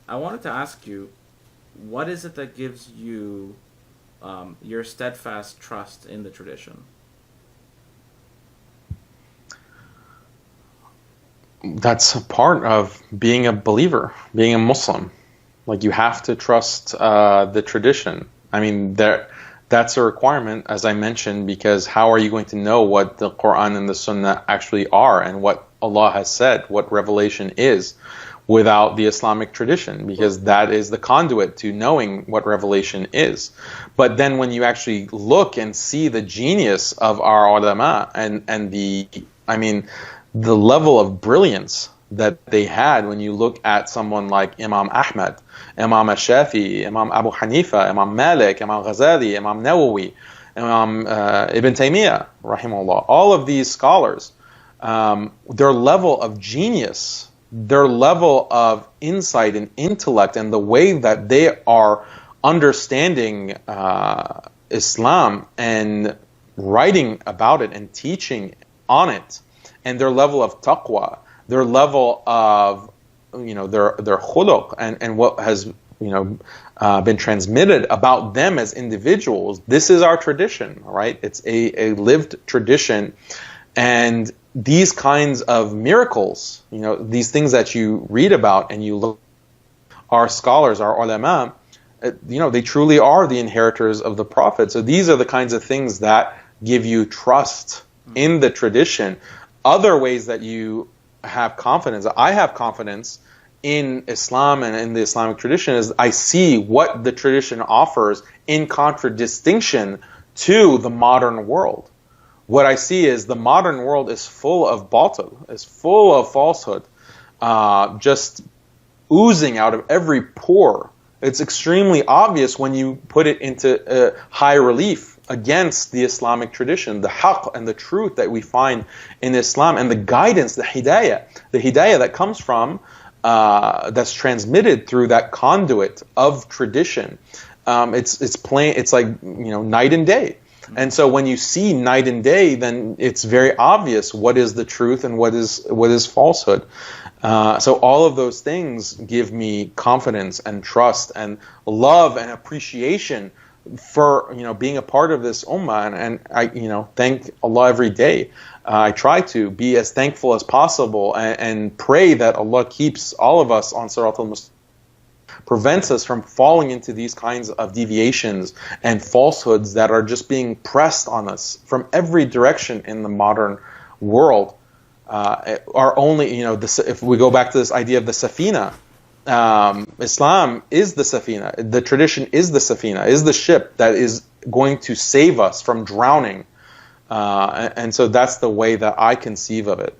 I wanted to ask you, what is it that gives you your steadfast trust in the tradition? That's a part of being a believer, being a Muslim. Like you have to trust the tradition. I mean, that's a requirement, as I mentioned, because how are you going to know what the Quran and the Sunnah actually are and what Allah has said, what revelation is, without the Islamic tradition? Because that is the conduit to knowing what revelation is. But then when you actually look and see the genius of our ulama and I mean, the level of brilliance that they had when you look at someone like Imam Ahmad, Imam Shafi, Imam Abu Hanifa, Imam Malik, Imam Ghazali, Imam Nawawi, Imam Ibn Taymiyyah, rahimahullah, all of these scholars, their level of genius, their level of insight and intellect, and the way that they are understanding Islam and writing about it and teaching on it, and their level of taqwa, their level of their khuluq and what has been transmitted about them as individuals. This is our tradition, right? It's a lived tradition, and these kinds of miracles, these things that you read about and you look, our scholars, our ulama, they truly are the inheritors of the Prophet. So these are the kinds of things that give you trust in the tradition. Other ways that you have confidence, I have confidence in Islam and in the Islamic tradition, is I see what the tradition offers in contradistinction to the modern world. What I see is the modern world is full of batil, is full of falsehood, just oozing out of every pore. It's extremely obvious when you put it into high relief against the Islamic tradition, the haqq and the truth that we find in Islam, and the guidance, the hidayah that comes from, that's transmitted through that conduit of tradition. It's plain. It's like night and day. And so when you see night and day, then it's very obvious what is the truth and what is falsehood. So all of those things give me confidence and trust and love and appreciation for being a part of this ummah, and I thank Allah every day. I try to be as thankful as possible and pray that Allah keeps all of us on Sirat al-Mustaqim, prevents us from falling into these kinds of deviations and falsehoods that are just being pressed on us from every direction in the modern world. Are only, if we go back to this idea of the safina, Islam is the safina, the tradition is the safina, is the ship that is going to save us from drowning. And so that's the way that I conceive of it.